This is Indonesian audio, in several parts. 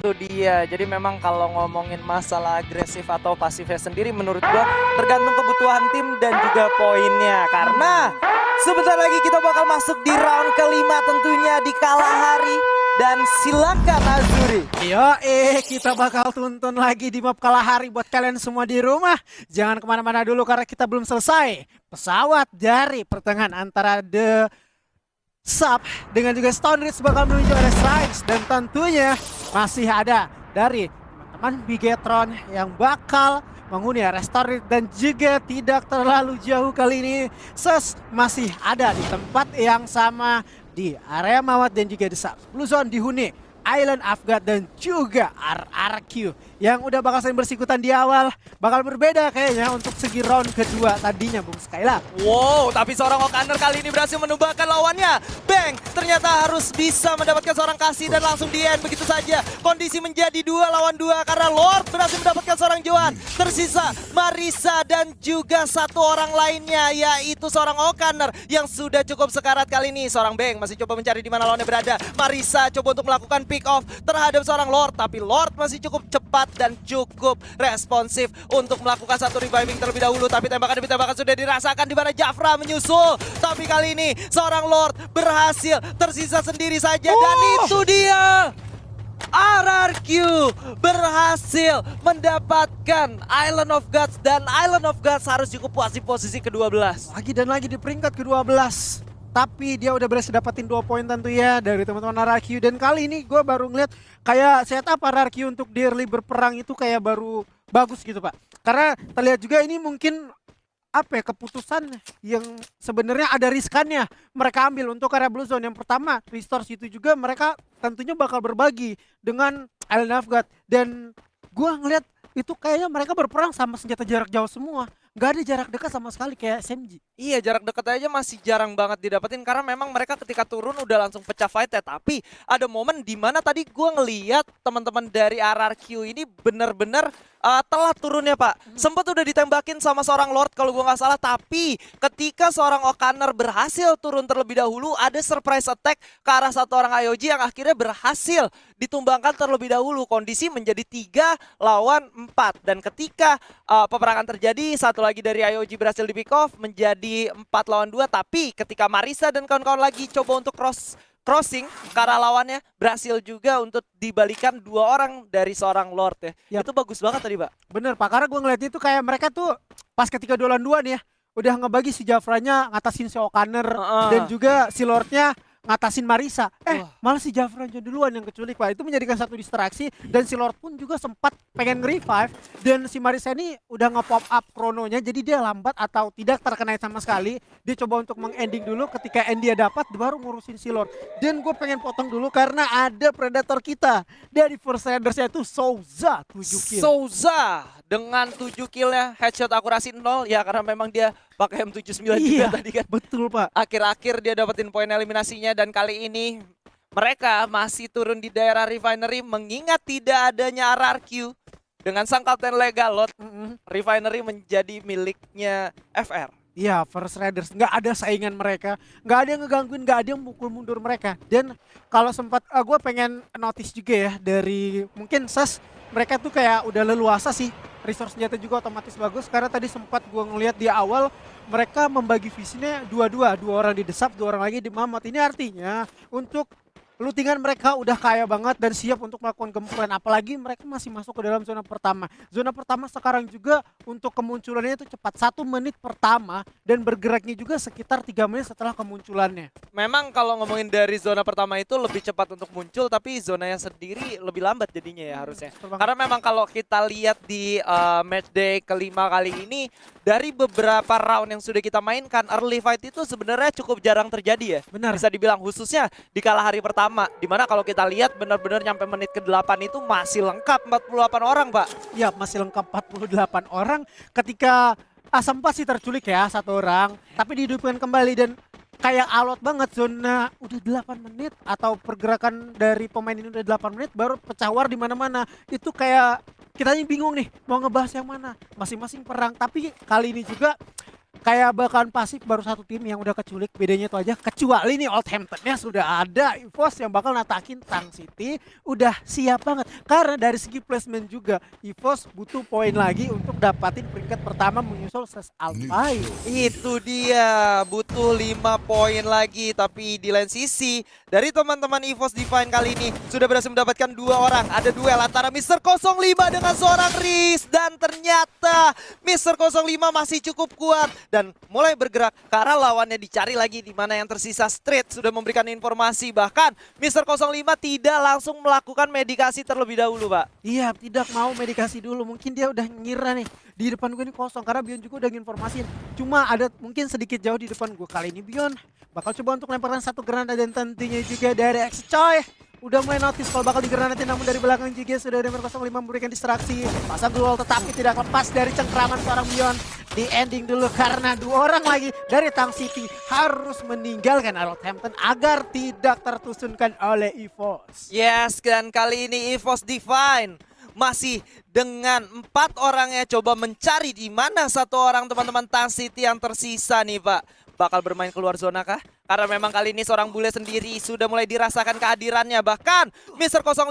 Itu dia. Jadi memang kalau ngomongin masalah agresif atau pasifnya sendiri menurut gua tergantung kebutuhan tim dan juga poinnya. Karena sebentar lagi kita bakal masuk di round kelima tentunya di Kalahari. Dan silakan Azuri. Yo, kita bakal tuntun lagi di map Kalahari buat kalian semua di rumah. Jangan kemana-mana dulu karena kita belum selesai. Pesawat dari pertengahan antara The Sub dengan juga Stone Ridge bakal menuju area Strikes. Dan tentunya masih ada dari teman-teman Bigetron yang bakal menghuni area Stone Ridge. Dan juga tidak terlalu jauh kali ini Ses masih ada di tempat yang sama di area Mawat dan juga The Sub. Blue Zone dihuni Island of God dan juga RRQ yang udah bakal saling bersikutan di awal. Bakal berbeda kayaknya untuk segi round kedua tadinya Bung Skylar. Wow, tapi seorang Okaner kali ini berhasil menumbangkan lawannya. Bang, ternyata harus bisa mendapatkan seorang kasih dan langsung di end begitu saja. Kondisi menjadi 2 lawan 2 karena Lord berhasil mendapatkan seorang Johan. Tersisa Marisa dan juga satu orang lainnya yaitu seorang Okaner yang sudah cukup sekarat kali ini. Seorang Bang masih coba mencari di mana lawannya berada. Marisa coba untuk melakukan pick off terhadap seorang Lord, tapi Lord masih cukup cepat dan cukup responsif untuk melakukan satu reviving terlebih dahulu. Tapi tembakan demi tembakan sudah dirasakan di mana Jafra menyusul. Tapi kali ini seorang Lord berhasil tersisa sendiri saja dan itu dia. RRQ berhasil mendapatkan Island of Gods dan Island of Gods harus cukup puas di posisi ke-12. Lagi dan lagi di peringkat ke-12. Tapi dia udah berhasil dapetin 2 poin tentunya dari teman-teman RRQ. Dan kali ini gue baru ngeliat kayak setup RRQ untuk di early berperang itu kayak baru bagus gitu Pak. Karena terlihat juga ini mungkin apa ya, keputusan yang sebenarnya ada riskannya mereka ambil untuk area Blue Zone. Yang pertama, restore situ juga mereka tentunya bakal berbagi dengan Island of God. Dan gue ngeliat itu kayaknya mereka berperang sama senjata jarak jauh semua. Gak ada jarak dekat sama sekali kayak SMG. Iya, jarak dekat aja masih jarang banget didapetin karena memang mereka ketika turun udah langsung pecah fight ya. Tapi ada momen di mana tadi gua ngeliat teman-teman dari RRQ ini bener-bener telat turunnya Pak. Sempat udah ditembakin sama seorang Lord kalau gua nggak salah, tapi ketika seorang Okaner berhasil turun terlebih dahulu, ada surprise attack ke arah satu orang IOG yang akhirnya berhasil ditumbangkan terlebih dahulu. Kondisi menjadi 3 lawan 4 dan ketika peperangan terjadi, satu lagi dari IOG berhasil di pick off menjadi 4 lawan 2. Tapi ketika Marisa dan kawan-kawan lagi coba untuk crossing ke arah lawannya, berhasil juga untuk dibalikan 2 orang dari seorang Lord ya. Yap. Itu bagus banget tadi Pak. Bener Pak, karena gue ngeliat itu kayak mereka tuh pas ketika 2 lawan 2 nih ya, udah ngebagi si Jafranya ngatasin si Okaner dan juga si Lordnya ngatasin Marisa. Malah si Jafra duluan yang keculik Pak. Itu menjadikan satu distraksi dan si Lord pun juga sempat pengen nge-revive dan si Marisa ini udah nge-pop up krononya jadi dia lambat atau tidak terkena sama sekali. Dia coba untuk meng-ending dulu, ketika end dia dapat baru ngurusin si Lord. Dan gue pengen potong dulu karena ada predator kita dari First Raiders yaitu Souza 7 kill. Souza dengan 7 killnya, headshot akurasi 0 ya karena memang dia pakai M79 juga tadi kan. Betul Pak. Akhir-akhir dia dapetin poin eliminasinya dan kali ini mereka masih turun di daerah refinery mengingat tidak adanya RRQ dengan sang kapten Legalot. Refinery menjadi miliknya FR. Iya, First Raiders nggak ada saingan mereka, nggak ada yang ngegangguin, nggak ada yang mukul mundur mereka. Dan kalau sempat gue pengen notice juga ya dari mungkin Sas, mereka tuh kayak udah leluasa sih, resource senjata juga otomatis bagus karena tadi sempat gue ngeliat di awal mereka membagi visinya 2-2, 2 orang di desap, 2 orang lagi di Mammoth. Ini artinya untuk lootingan mereka udah kaya banget dan siap untuk melakukan gempuran. Apalagi mereka masih masuk ke dalam zona pertama. Zona pertama sekarang juga untuk kemunculannya itu cepat, 1 menit pertama dan bergeraknya juga sekitar 3 menit setelah kemunculannya. Memang kalau ngomongin dari zona pertama itu lebih cepat untuk muncul, tapi zonanya sendiri lebih lambat jadinya ya harusnya. Karena memang kalau kita lihat di matchday kelima kali ini, dari beberapa round yang sudah kita mainkan, early fight itu sebenarnya cukup jarang terjadi ya. Benar. Bisa dibilang khususnya di Kalahari pertama. Dimana kalau kita lihat benar-benar nyampe menit ke-8 itu masih lengkap 48 orang Pak. Ya masih lengkap 48 orang. Ketika sempat sih terculik ya 1 orang, tapi dihidupkan kembali dan kayak alot banget zona udah 8 menit atau pergerakan dari pemain ini udah 8 menit baru pecah war di mana-mana. Itu kayak kita bingung nih mau ngebahas yang mana. Masing-masing perang, tapi kali ini juga kayak bahkan pasif baru satu tim yang udah keculik, bedanya itu aja. Kecuali nih Oldhamptonnya sudah ada EVOS yang bakal natakin Tang City, udah siap banget. Karena dari segi placement juga EVOS butuh poin lagi untuk dapatin peringkat pertama menyusul Ses Alpine. Itu dia, butuh 5 poin lagi. Tapi di lain sisi, dari teman-teman EVOS Divine kali ini sudah berhasil mendapatkan 2 orang. Ada duel antara Mr. 05 dengan seorang Riz. Dan ternyata Mr. 05 masih cukup kuat dan mulai bergerak ke arah lawannya, dicari lagi di mana yang tersisa. Street sudah memberikan informasi, bahkan Mr. 05 tidak langsung melakukan medikasi terlebih dahulu, Pak. Iya, tidak mau medikasi dulu. Mungkin dia udah ngira nih, di depan gue ini kosong. Karena Bion juga udah nginformasiin. Cuma ada mungkin sedikit jauh di depan gue. Kali ini Bion bakal coba untuk lemparkan satu granat, dan tentunya juga dari X Coy udah mulai notice kalau bakal digranatin, namun dari belakang juga sudah ada Mr. 05 memberikan distraksi. Pasang duel tetapi tidak lepas dari cengkraman seorang Bion. Di ending dulu karena 2 orang lagi dari Tang City harus meninggalkan Oldhampton agar tidak tertusunkan oleh EVOS. Yes, dan kali ini EVOS Divine masih dengan 4 orangnya coba mencari di mana satu orang teman-teman Tang City yang tersisa nih, Pak. Bakal bermain keluar zona kah? Karena memang kali ini seorang bule sendiri sudah mulai dirasakan kehadirannya. Bahkan Mr. 05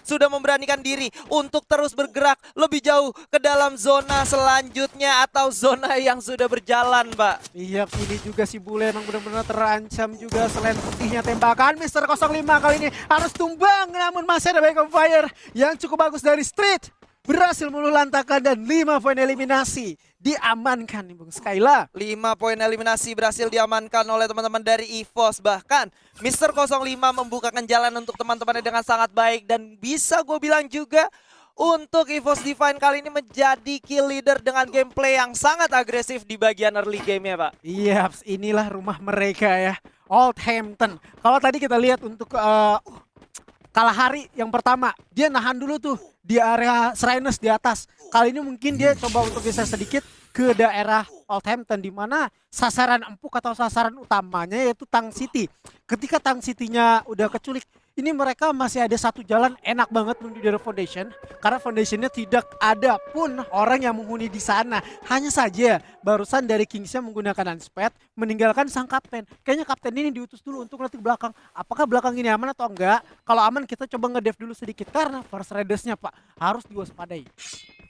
sudah memberanikan diri untuk terus bergerak lebih jauh ke dalam zona selanjutnya atau zona yang sudah berjalan, Pak. Iya, ini juga si bule emang benar-benar terancam juga. Selain putihnya tembakan, Mr. 05 kali ini harus tumbang. Namun masih ada backup fire yang cukup bagus dari Street. Berhasil meluluhlantakkan dan 5 poin eliminasi diamankan nih Bung Skyla. 5 poin eliminasi berhasil diamankan oleh teman-teman dari EVOS. Bahkan Mr. 05 membukakan jalan untuk teman-temannya dengan sangat baik. Dan bisa gue bilang juga untuk EVOS Divine kali ini menjadi kill leader dengan gameplay yang sangat agresif di bagian early game ya, Pak. Iya, inilah rumah mereka ya, Oldhampton. Kalau tadi kita lihat untuk Kalahari yang pertama, dia nahan dulu tuh di area Shriners di atas. Kali ini mungkin dia coba untuk geser sedikit ke daerah Oldhampton, di mana sasaran empuk atau sasaran utamanya yaitu Tang City. Ketika Tang City-nya udah keculik, ini mereka masih ada satu jalan enak banget menuju dari Foundation. Karena Foundation-nya tidak ada pun orang yang menghuni di sana. Hanya saja barusan dari Kings-nya menggunakan unsped meninggalkan sang kapten. Kayaknya kapten ini diutus dulu untuk ngeliat ke belakang. Apakah belakang ini aman atau enggak? Kalau aman kita coba nge-dev dulu sedikit. Karena First Riders-nya Pak harus diwaspadai.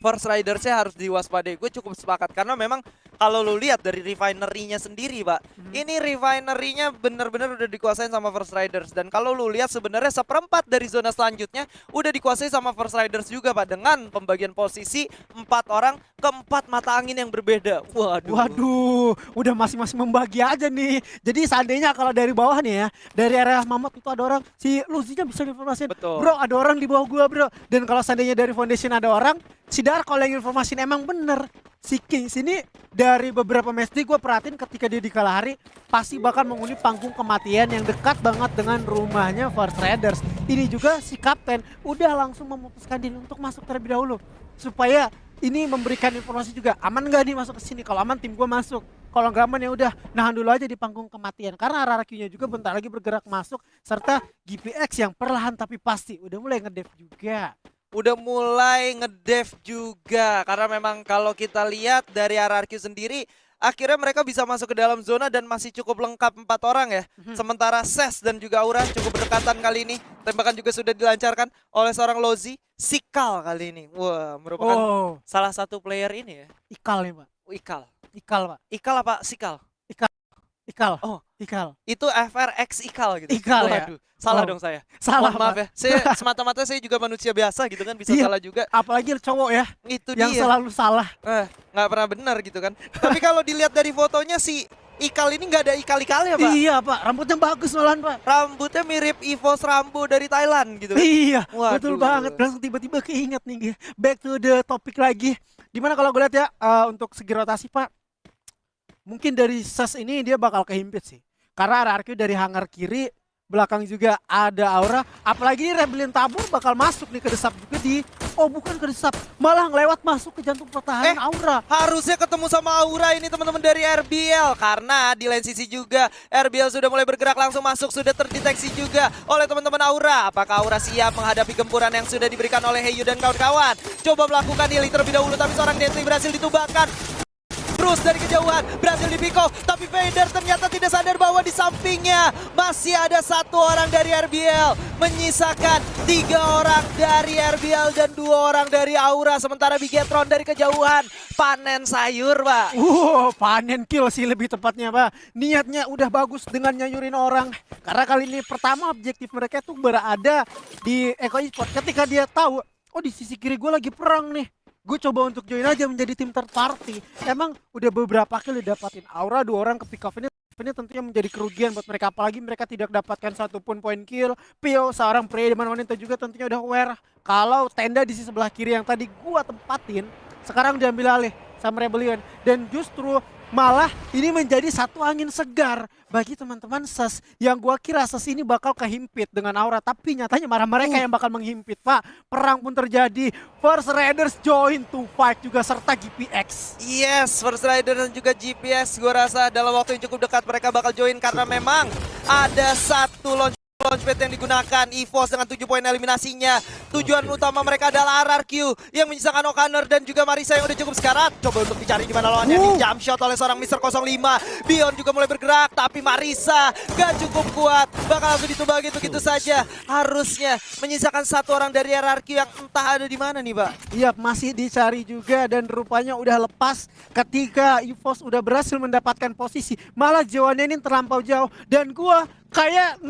First Riders-nya harus diwaspadai. Gue cukup sepakat karena memang kalau lu lihat dari refinery-nya sendiri, Pak. Ini refinery-nya bener-bener udah dikuasain sama First Riders. Dan kalau lu lihat sebenarnya seperempat dari zona selanjutnya udah dikuasai sama First Riders juga, Pak. Dengan pembagian posisi 4 orang ke 4 mata angin yang berbeda. Waduh, udah masing-masing membagi aja nih. Jadi seandainya kalau dari bawah nih ya, dari area Mamot itu ada orang, si Luzinya bisa informasiin. Betul. Bro, ada orang di bawah gua, bro. Dan kalau seandainya dari Foundation ada orang, si Darko yang informasiin emang bener. Si Kings ini dari beberapa match gue perhatiin ketika dia di Kalahari pasti bakal menghuni panggung kematian yang dekat banget dengan rumahnya First Riders. Ini juga si kapten udah langsung memutuskan diri untuk masuk terlebih dahulu supaya ini memberikan informasi juga aman nggak nih masuk ke sini. Kalau aman tim gue masuk, kalau nggak aman ya udah nahan dulu aja di panggung kematian. Karena RRQ-nya juga bentar lagi bergerak masuk serta GPX yang perlahan tapi pasti udah mulai ngedev juga. Udah mulai ngedev juga karena memang kalau kita lihat dari RRQ sendiri akhirnya mereka bisa masuk ke dalam zona dan masih cukup lengkap 4 orang ya. Sementara Ses dan juga Aura cukup berdekatan kali ini. Tembakan juga sudah dilancarkan oleh seorang Lozi. Sikal kali ini. Wah, merupakan salah satu player ini ya. Ikal nih Pak. Ikal. Ikal Pak. Ikal apa Sikal? Ikal. Oh, Ikal. Itu FRX Ikal gitu. Ikal ya. Waduh, salah dong saya. Salah, maaf ya. Saya semata-mata saya juga manusia biasa gitu kan, bisa Iya. salah juga. Apalagi cowok ya, Itu yang dia. selalu salah. Nggak pernah benar gitu kan. Tapi kalau dilihat dari fotonya si Ikal ini nggak ada ikal-ikalnya, Pak. Iya Pak, rambutnya bagus malahan Pak. Rambutnya mirip EVOS Rambo dari Thailand gitu. Iya, Waduh. betul banget. Langsung tiba-tiba keinget nih. Back to the topic lagi. Dimana kalau gue lihat ya, untuk segi rotasi Pak, mungkin dari Ses ini dia bakal kehimpit sih. Karena RRQ dari hangar kiri, belakang juga ada Aura. Apalagi ini Rebellion Tabur bakal masuk nih ke desap juga di... Oh bukan ke desap, malah lewat masuk ke jantung pertahanan Aura. Harusnya ketemu sama Aura ini teman-teman dari RBL. Karena di lain sisi juga RBL sudah mulai bergerak langsung masuk. Sudah terdeteksi juga oleh teman-teman Aura. Apakah Aura siap menghadapi gempuran yang sudah diberikan oleh Heyu dan kawan-kawan? Coba melakukan healing terlebih dahulu. Tapi seorang Deadly berhasil ditumbangkan. Bruce dari kejauhan berhasil di pick off, tapi Vader ternyata tidak sadar bahwa di sampingnya masih ada satu orang dari RBL, menyisakan 3 orang dari RBL dan 2 orang dari Aura. Sementara Bigetron dari kejauhan panen sayur, Pak. Panen kill sih lebih tepatnya, Pak. Niatnya udah bagus dengan nyayurin orang. Karena kali ini pertama objektif mereka tuh berada di Eko Esports. Ketika dia tahu, oh di sisi kiri gue lagi perang nih, gue coba untuk join aja menjadi tim third party. Emang udah beberapa kali dapatin Aura, 2 orang ke pick off ini tentunya menjadi kerugian buat mereka, apalagi mereka tidak dapatkan satupun poin kill. Pio seorang pria di mana-mana itu juga tentunya udah aware kalau tenda di sisi sebelah kiri yang tadi gua tempatin sekarang diambil alih sama Rebellion, dan justru malah ini menjadi satu angin segar bagi teman-teman SES yang gua kira SES ini bakal kehimpit dengan Aura, tapi nyatanya malah mereka yang bakal menghimpit, Pak. Perang pun terjadi. First Raiders join to fight juga serta GPX. Yes, First Rider dan juga GPS gue rasa dalam waktu yang cukup dekat mereka bakal join karena memang ada satu launchpad yang digunakan EVOS dengan 7 poin eliminasinya. Tujuan utama mereka adalah RRQ yang menyisakan Okaner dan juga Marisa yang udah cukup sekarat. Coba untuk dicari di mana lawannya, di jump shot oleh seorang Mr. 05. Bion juga mulai bergerak, tapi Marisa gak cukup kuat. Bakal langsung ditebak gitu saja. Harusnya menyisakan satu orang dari RRQ yang entah ada di mana nih, Pak. Iya, masih dicari juga dan rupanya udah lepas ketika EVOS udah berhasil mendapatkan posisi. Malah jawabannya ini terlampau jauh dan gua kayak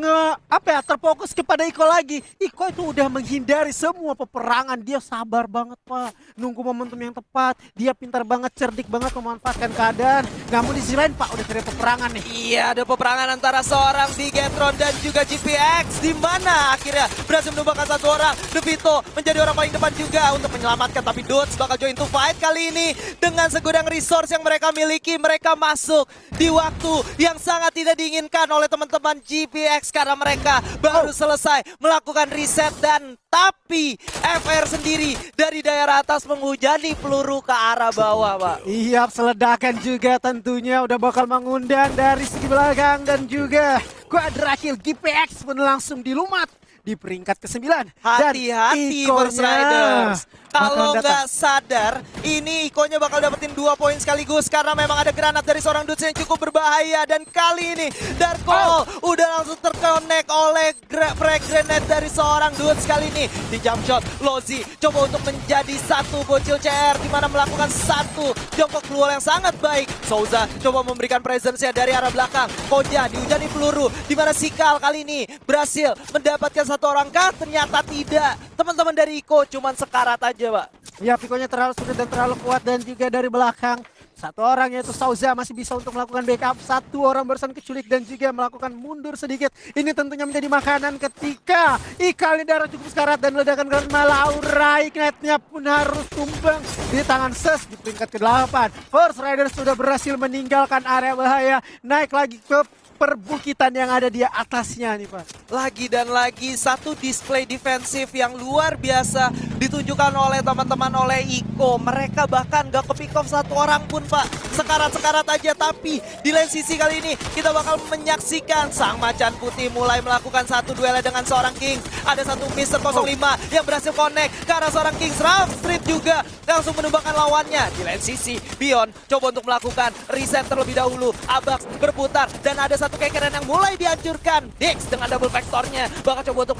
terfokus kepada Iko lagi. Iko itu udah menghindari semua peperangan. Dia sabar banget, Pak. Nunggu momentum yang tepat. Dia pintar banget, cerdik banget memanfaatkan keadaan. Namun di sisi lain, Pak, udah terjadi peperangan nih. Iya, ada peperangan antara seorang Bigetron dan juga GPX, di mana akhirnya berhasil menumbangkan satu orang. Devito menjadi orang paling depan juga untuk menyelamatkan, tapi Dodge bakal join to fight kali ini dengan segudang resource yang mereka miliki. Mereka masuk di waktu yang sangat tidak diinginkan oleh teman-teman GPX karena mereka baru selesai melakukan reset, dan tapi FR sendiri dari daerah atas menghujani peluru ke arah bawah, Pak. Iya, seledakan juga tentunya udah bakal mengundang dari segi belakang dan juga Quadrakill. GPX pun langsung dilumat di peringkat ke-9. Hati-hati First Riders. Kalau nggak sadar, ini Ikonya bakal dapetin 2 poin sekaligus karena memang ada granat dari seorang Dudes yang cukup berbahaya. Dan kali ini Darko udah langsung terkonek oleh frag grenade dari seorang Dudes. Kali ini di jump shot, Lozi coba untuk menjadi satu bocil CR di mana melakukan satu jongkok keluar yang sangat baik. Souza coba memberikan presence-nya dari arah belakang. Koja dihujani peluru di mana Sikal kali ini berhasil mendapatkan satu orang kah? Ternyata tidak. Teman-teman dari Iko cuman sekarat aja, Pak. Ya, pikonya terlalu sulit dan terlalu kuat, dan juga dari belakang satu orang yaitu Souza masih bisa untuk melakukan backup. Satu orang barusan keculik dan juga melakukan mundur sedikit. Ini tentunya menjadi makanan ketika Ikal darah cukup sekarat dan ledakan granat, malah Aura Ignite-nya pun harus tumbang di tangan SES di peringkat ke-8. First Riders sudah berhasil meninggalkan area bahaya, naik lagi ke perbukitan yang ada di atasnya nih, Pak. Lagi dan lagi satu display defensif yang luar biasa ditunjukkan oleh teman-teman oleh Iko. Mereka bahkan gak ke pick off satu orang pun, Pak. Sekarat-sekarat aja, tapi di lain sisi kali ini kita bakal menyaksikan sang macan putih mulai melakukan satu duel dengan seorang King. Ada satu Mr. 05 yang berhasil connect ke arah seorang King. Rough Street juga langsung menumbangkan lawannya. Di lain sisi, Bion coba untuk melakukan reset terlebih dahulu. Abax berputar dan ada satu kekeran yang mulai dihancurkan. Dix dengan double vektornya bakal coba untuk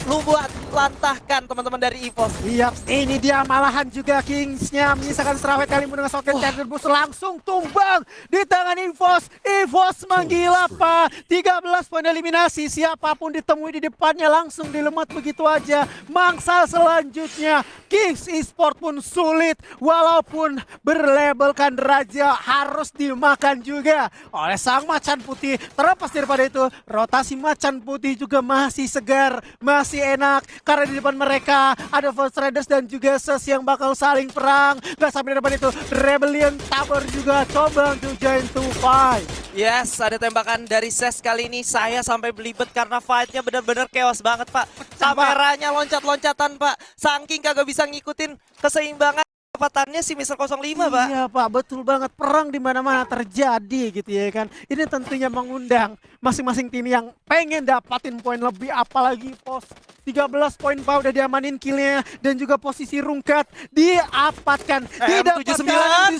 buat lantahkan teman-teman dari EVOS. Iya, ini dia malahan juga Kingsnya menyisakan serawet kali dengan soket Charger Boost langsung tumbang di tangan EVOS. EVOS menggila, Pak. 13 poin eliminasi, siapapun ditemui di depannya langsung dilemat begitu aja. Mangsa selanjutnya Kings Esports pun sulit, walaupun berlabelkan raja harus dimakan juga oleh sang macan putih. Terlepas daripada itu, rotasi macan putih juga masih segar, masih enak karena di depan mereka ada First Riders dan juga SES yang bakal saling perang. Gak sampai di depan itu, Rebellion Tower juga coba untuk join to fight. Yes, ada tembakan dari SES kali ini. Saya sampai belibet karena fightnya benar-benar chaos banget, Pak. Kameranya loncat-loncatan, Pak. Saking kagak bisa ngikutin keseimbangan kesempatannya si Mr. 05, Pak. Iya, Pak, betul banget. Perang di mana-mana terjadi gitu ya kan. Ini tentunya mengundang masing-masing tim yang pengen dapatin poin lebih, apalagi pos 13 poin Pak udah diamanin killnya. Dan juga posisi Rungkat diapatkan. Didapatkan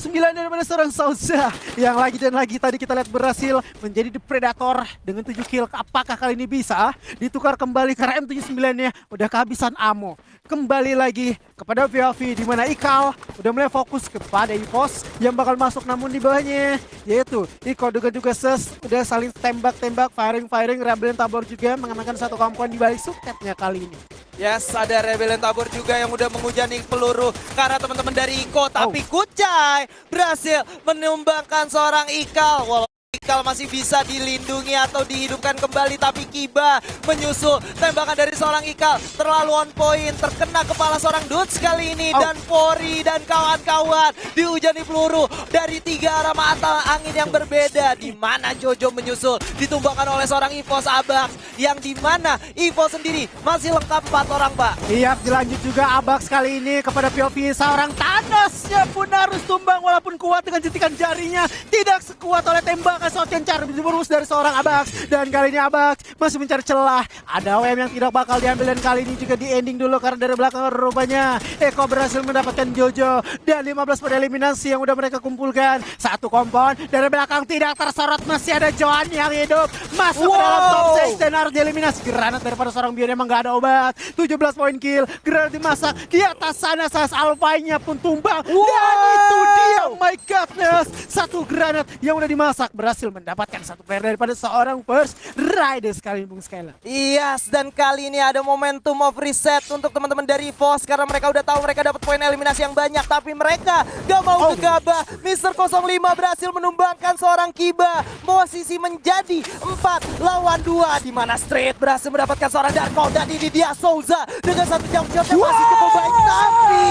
79 daripada seorang Sauza. Yang lagi dan lagi tadi kita lihat berhasil menjadi The Predator dengan 7 kill. Apakah kali ini bisa ditukar kembali karena M79-nya udah kehabisan ammo. Kembali lagi kepada VOV di mana Ikal udah mulai fokus kepada EVOS yang bakal masuk, namun di bawahnya yaitu Iko juga Ses udah saling tembak-tembak, firing Rebellion Tabor juga mengenakan satu komponen di balik suketnya kali ini. Yes, ada Rebellion Tabor juga yang udah menghujani peluru karena teman-teman dari Iko, tapi Kucai berhasil menumbangkan seorang Ikal. Walaupun Ikal masih bisa dilindungi atau dihidupkan kembali, tapi Kiba menyusul tembakan dari seorang Ikal terlalu on point, terkena kepala seorang Dudes kali ini. Dan Pori dan kawan-kawan dihujani peluru dari 3 arah mata angin yang berbeda, di mana Jojo menyusul ditumbangkan oleh seorang EVOS Abax, yang di mana EVOS sendiri masih lengkap 4 orang, Pak. Iya, dilanjut juga Abax kali ini kepada POV. Seorang Thanosnya pun harus tumbang walaupun kuat dengan jentikan jarinya, tidak sekuat oleh tembakan shot yang cari berus dari seorang Abax. Dan kali ini Abax masih mencari celah. Ada WM yang tidak bakal diambil dan kali ini juga di ending dulu karena dari belakang rupanya Eko berhasil mendapatkan Jojo dan 15 pada eliminasi yang udah mereka kumpulkan. Satu kompon dari belakang tidak tersorot, masih ada Johan yang hidup masuk ke dalam top 6 dan harus dieliminasi. Granat daripada seorang Bion emang gak ada obat. 17 poin kill, granat dimasak di atas sana, Sas Alpha-nya pun tumbang. Dan itu dia, oh my godness, satu granat yang udah dimasak berhasil mendapatkan satu player daripada seorang First Riders kali ini, Bung Skylar. Yes, dan kali ini ada momentum of reset untuk teman-teman dari EVOS karena mereka udah tahu mereka dapat poin eliminasi yang banyak, tapi mereka gak mau gegabah. Mr. 05 berhasil menumbangkan seorang Kiba. Posisi menjadi 4 lawan 2, di mana Street berhasil mendapatkan seorang Darko, dan ini dia Souza dengan satu jump shot yang masih cukup baik, tapi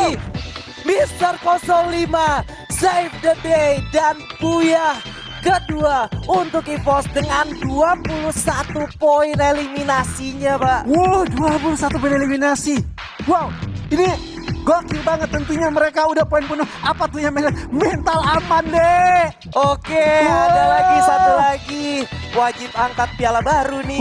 Mr. 05 save the day dan Buyah kedua untuk EVOS dengan 21 poin eliminasinya, Pak. Wow, 21 poin eliminasi. Wow, ini gokil banget. Tentunya mereka udah poin penuh. Apa tuh yang mental aman deh. Oke, ada lagi satu lagi. Wajib angkat piala baru nih.